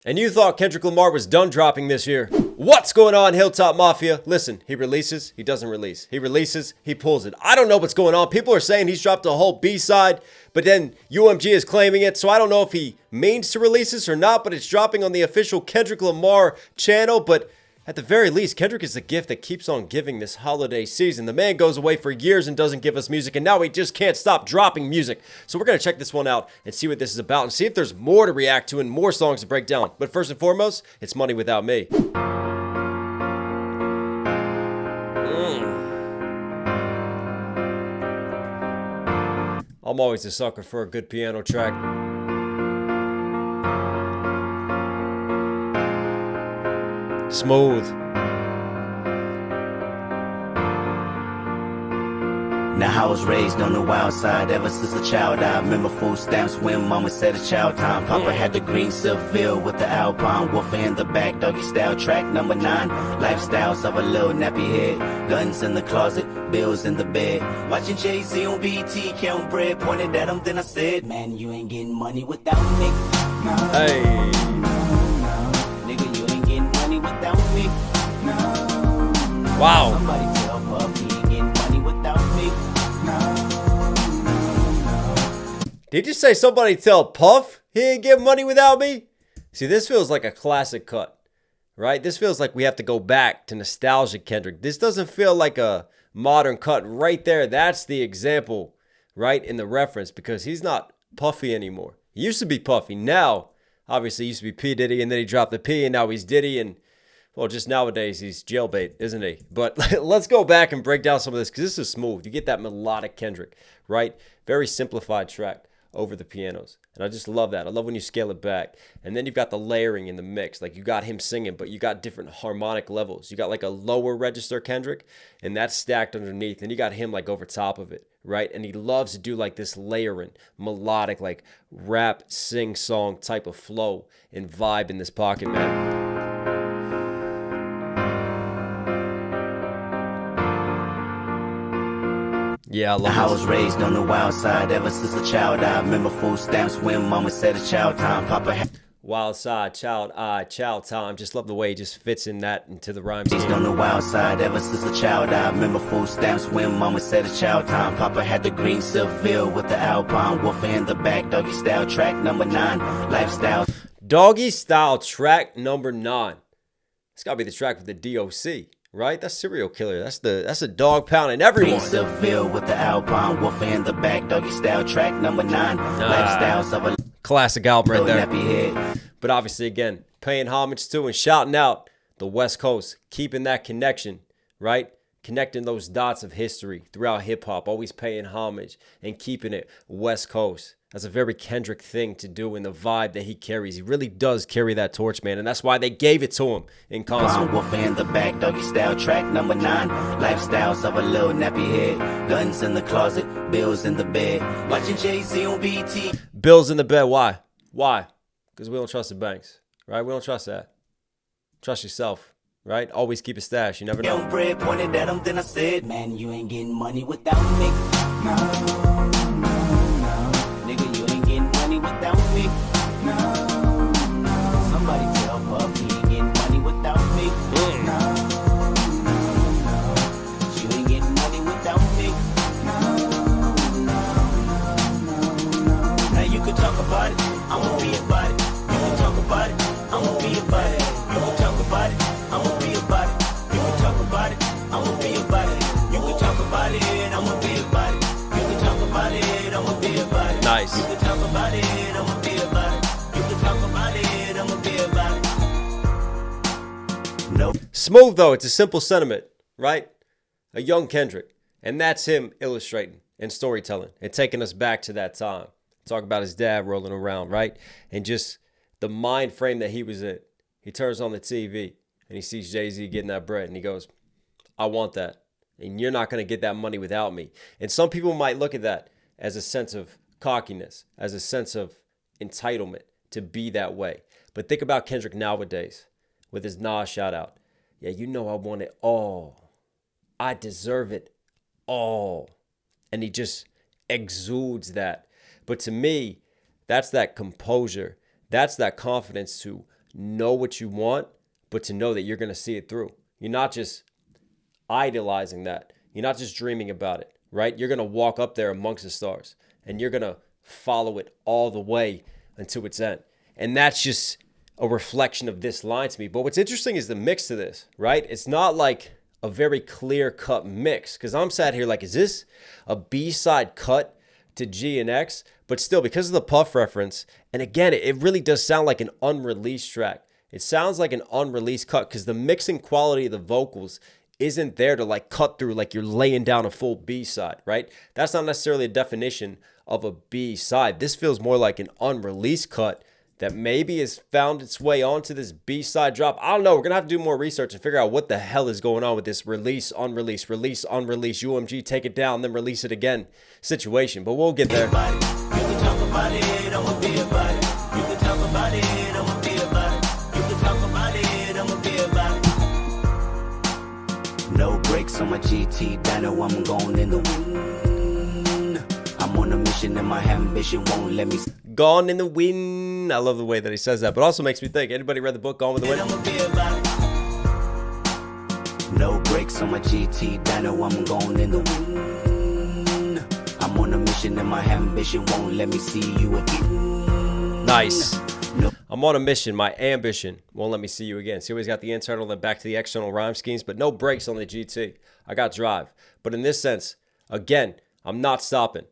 And you thought Kendrick Lamar was done dropping this year. What's going on, Hilltop Mafia? Listen, he releases, he doesn't release. He releases, he pulls it. I don't know what's going on. People are saying he's dropped a whole B-side, but then UMG is claiming it. So I don't know if he means to release this or not, but it's dropping on the official Kendrick Lamar channel. But at the very least, Kendrick is the gift that keeps on giving this holiday season. The man goes away for years and doesn't give us music, and now he just can't stop dropping music. So we're going to check this one out and see what this is about and see if there's more to react to and more songs to break down. But first and foremost, it's Money Without Me. I'm always a sucker for a good piano track. Smooth. Now I was raised on the wild side ever since a child. I remember food stamps when mama said it's child time. Papa had the green Seville with the Alpine. Wolf in the back, doggy style, track number 9. Lifestyles of a little nappy head. Guns in the closet, bills in the bed. Watching Jay-Z on BT, count bread. Pointed at him, then I said, man, you ain't getting money without me. No, Hey. no, nigga, you ain't getting money without me. No, Wow. somebody tell Puff he ain't getting money without me. Did you say somebody tell Puff he ain't get money without me? See, this feels like a classic cut, right? This feels like we have to go back to nostalgic Kendrick. This doesn't feel like a modern cut right there. That's the example, right, in the reference, because he's not Puffy anymore. He used to be Puffy. Now, obviously, he used to be P. Diddy, and then he dropped the P, and now he's Diddy, and, well, just nowadays, he's jailbait, isn't he? But let's go back and break down some of this, because this is smooth. You get that melodic Kendrick, right? Very simplified track over the pianos. And I just love that. I love when you scale it back. And then you've got the layering in the mix. Like, you got him singing, but you got different harmonic levels. You got like a lower register Kendrick, and that's stacked underneath. And you got him like over top of it, right? And he loves to do like this layering, melodic, like rap, sing song type of flow and vibe in this pocket, man. Yeah, I love I this. was raised on the wild side ever since a child. I remember food stamps when mama said it's child time. Papa had Wild side, child eye, child time. Just love the way he just fits in that into the rhyme raised scheme. on the wild side ever since a child. I remember food stamps when mama said it's child time. Papa had the green Seville with the Alpine. Wolf in the back, doggy style, track number 9. Lifestyle. Doggy style track number 9. It's gotta be the track with the DOC, right? That's serial killer. That's a dog pounding Green everyone. Seville with the Alpine. Wolf in the back, doggy style, track number 9. Lifestyles of a Classic album right little there. nappy head. But obviously, again, paying homage to and shouting out the West Coast, keeping that connection, right? Connecting those dots of history throughout hip hop, always paying homage and keeping it West Coast. That's a very Kendrick thing to do in the vibe that he carries. He really does carry that torch, man. And that's why they gave it to him in concert. Wolf in the back, doggy style, track number 9. Lifestyles of a little nappy head. Guns in the closet, bills in the bed. Watching Jay-Z on BT. Bills in the bed. Why? Why? Because we don't trust the banks, right? We don't trust that. Trust yourself, right? Always keep a stash. You never know. Young bread pointed at him, then I said, man, you ain't getting money without me. No, nigga, you ain't getting money without me. No, somebody tell Puff he ain't getting money without me. No, you ain't getting money without me. Now you can talk about it, I won't be about it. You can talk about it, I won't be about it. You can talk about it, I won't be about it. You can talk about it, I won't be about it. You can talk about it, I won't be about it. You can talk about it, I won't be about it. Nice. You can talk about it, I won't be about it. You can talk about it, I won't be about it. Nope. Smooth, though. It's a simple sentiment, right? A young Kendrick. And that's him illustrating and storytelling and taking us back to that time. Talk about his dad rolling around, right? And just the mind frame that he was in. He turns on the TV and he sees Jay-Z getting that bread and he goes, I want that. And you're not going to get that money without me. And some people might look at that as a sense of cockiness, as a sense of entitlement to be that way. But think about Kendrick nowadays with his Nas shout out. Yeah, you know I want it all. I deserve it all. And he just exudes that. But to me, that's that composure. That's that confidence to know what you want, but to know that you're going to see it through. You're not just idolizing that. You're not just dreaming about it, right? You're going to walk up there amongst the stars and you're going to follow it all the way until its end. And that's just a reflection of this line to me. But what's interesting is the mix to this, right? It's not like a very clear-cut mix, because I'm sat here like, is this a B-side cut to G and X? But still, because of the Puff reference, and again, it really does sound like an unreleased track. It sounds like an unreleased cut because the mixing quality of the vocals isn't there to like cut through like you're laying down a full B-side, right? That's not necessarily a definition of a B-side. This feels more like an unreleased cut that maybe has found its way onto this B-side drop. I don't know. We're going to have to do more research and figure out what the hell is going on with this release, unrelease, UMG, take it down, then release it again situation. But we'll get there. You can talk about it, I'ma be about it. You can talk about it, I'ma be about it. You can talk about it, I'ma be about it. No brakes on my GT dyno, I'm going in the wind. I'm on a mission and my ambition won't let me. Gone in the wind. I love the way that he says that, but also makes me think. Anybody read the book Gone with the Wind? No brakes on my GT dyno, I'm going in the wind. I'm on a mission and my ambition won't let me see you again. Nice. I'm on a mission. My ambition won't let me see you again. See, always got the internal and back to the external rhyme schemes, but no brakes on the GT. I got drive. But in this sense, again, I'm not stopping.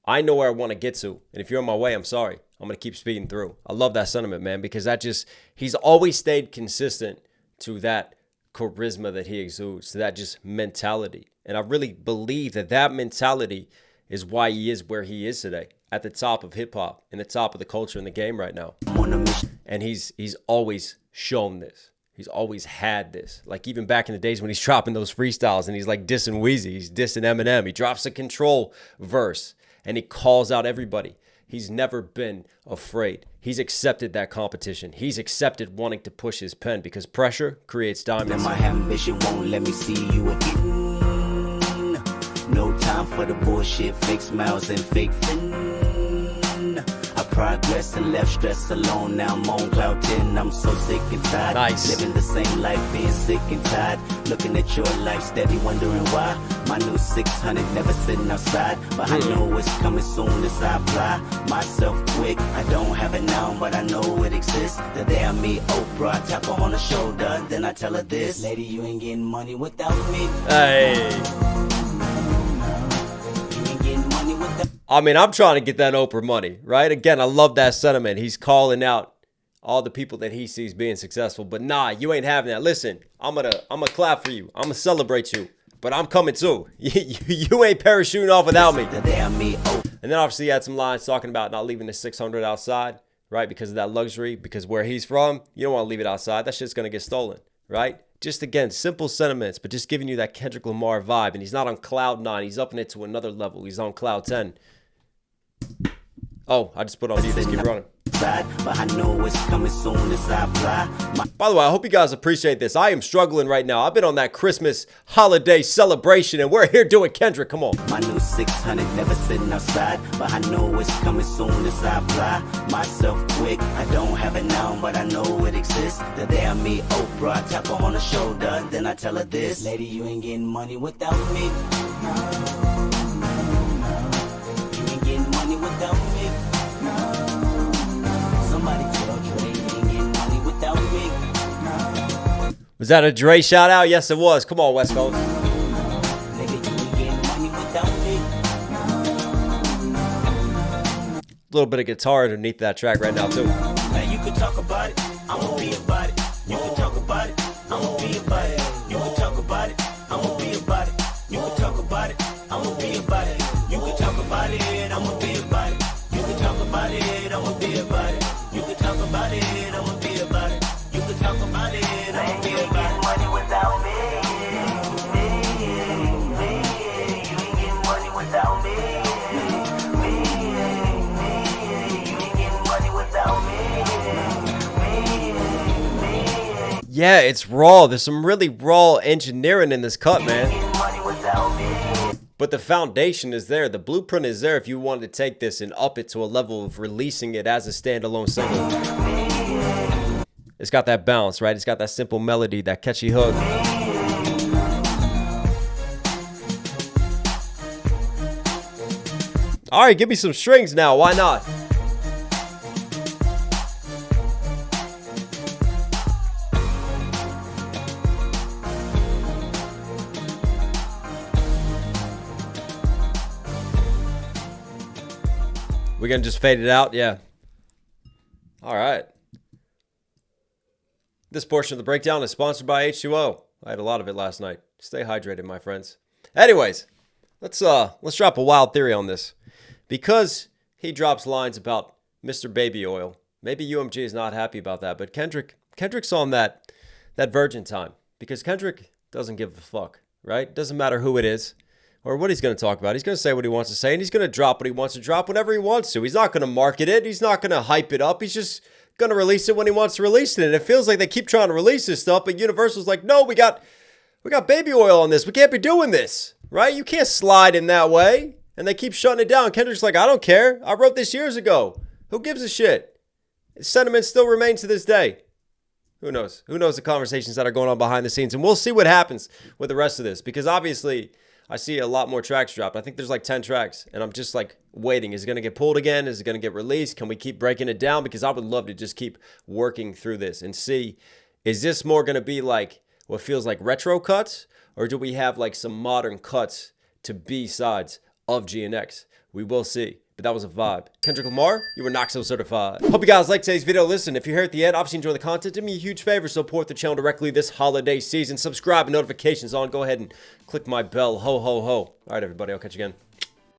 I know where I want to get to. And if you're on my way, I'm sorry. I'm going to keep speeding through. I love that sentiment, man, because he's always stayed consistent to that charisma that he exudes, to that just mentality. And I really believe that mentality is why he is where he is today, at the top of hip hop, in the top of the culture in the game right now. And he's always shown this. He's always had this. Like even back in the days when he's dropping those freestyles and he's like dissing Weezy, he's dissing Eminem. He drops a Control verse and he calls out everybody. He's never been afraid. He's accepted that competition. He's accepted wanting to push his pen because pressure creates diamonds. My ambition won't let me see you again. No time for the bullshit, fake smiles and fake fin. I progress and left stress alone. Now I'm on cloud 10. I'm so sick and tired. Nice. Living the same life, being sick and tired. Looking at your life, steady wondering why. My new 600 never sitting outside, but I know it's coming soon as I apply myself quick. I don't have it now, but I know it exists. The day I meet Oprah, I tap her on the shoulder, then I tell her this: lady, you ain't getting money without me. Hey. I mean, I'm trying to get that Oprah money, right? Again, I love that sentiment. He's calling out all the people that he sees being successful. But nah, you ain't having that. Listen, I'm gonna clap for you. I'm gonna celebrate you. But I'm coming too. You ain't parachuting off without me. And then obviously he had some lines talking about not leaving the 600 outside, right? Because of that luxury, because where he's from, you don't want to leave it outside. That shit's gonna get stolen, right? Just again, simple sentiments, but just giving you that Kendrick Lamar vibe. And he's not on cloud 9. He's upping it to another level. He's on cloud 10. Oh, I just put on mute. Just keep running. But I know it's coming soon as I apply. By the way, I hope you guys appreciate this. I am struggling right now. I've been on that Christmas holiday celebration, and we're here doing Kendrick. Come on. My new 600 never sitting outside, but I know it's coming soon as I apply myself quick. I don't have it now, but I know it exists. The day I meet Oprah, I tap her on the shoulder, then I tell her this: lady, you ain't getting money without me. You ain't getting money without me. Was that a Dre shout out? Yes, it was. Come on, West Coast. A little bit of guitar underneath that track right now, too. Now you can talk about it, I'ma be about it. You can talk about it, I'ma be about it. You can talk about it, I'ma be about it. You can talk about it, I'ma be about it. You can talk about it, I'ma be about it. You can talk about it, I'ma be about it. You can talk about it, I'ma be about it. You can talk about it, I'ma be about it. Money without me. You ain't getting money without me. Yeah, it's raw. There's some really raw engineering in this cut, man. But the foundation is there. The blueprint is there if you wanted to take this and up it to a level of releasing it as a standalone single. It's got that bounce, right? It's got that simple melody, that catchy hook. All right, give me some strings now. Why not? We're going to just fade it out? Yeah. All right. This portion of the breakdown is sponsored by H2O. I had a lot of it last night. Stay hydrated, my friends. Anyways, let's drop a wild theory on this. Because he drops lines about Mr. Baby Oil, maybe UMG is not happy about that, but Kendrick's on that virgin time. Because Kendrick doesn't give a fuck, right? Doesn't matter who it is or what he's going to talk about. He's going to say what he wants to say, and he's going to drop what he wants to drop whenever he wants to. He's not going to market it. He's not going to hype it up. He's just going to release it when he wants to release it. And it feels like they keep trying to release this stuff, but Universal's like, no, we got baby oil on this. We can't be doing this, right? You can't slide in that way. And they keep shutting it down. Kendrick's like, I don't care. I wrote this years ago. Who gives a shit? His sentiment still remains to this day. Who knows? Who knows the conversations that are going on behind the scenes? And we'll see what happens with the rest of this. Because obviously, I see a lot more tracks dropped. I think there's like 10 tracks. And I'm just like waiting. Is it going to get pulled again? Is it going to get released? Can we keep breaking it down? Because I would love to just keep working through this and see, is this more going to be like what feels like retro cuts? Or do we have like some modern cuts to B-sides of GNX? We will see. But that was a vibe. Kendrick Lamar, you were Knox Hill certified. Hope you guys liked today's video. Listen, if you're here at the end, obviously enjoy the content. Do me a huge favor, support the channel directly this holiday season. Subscribe and notifications on. Go ahead and click my bell. Ho, ho, ho. All right, everybody. I'll catch you again.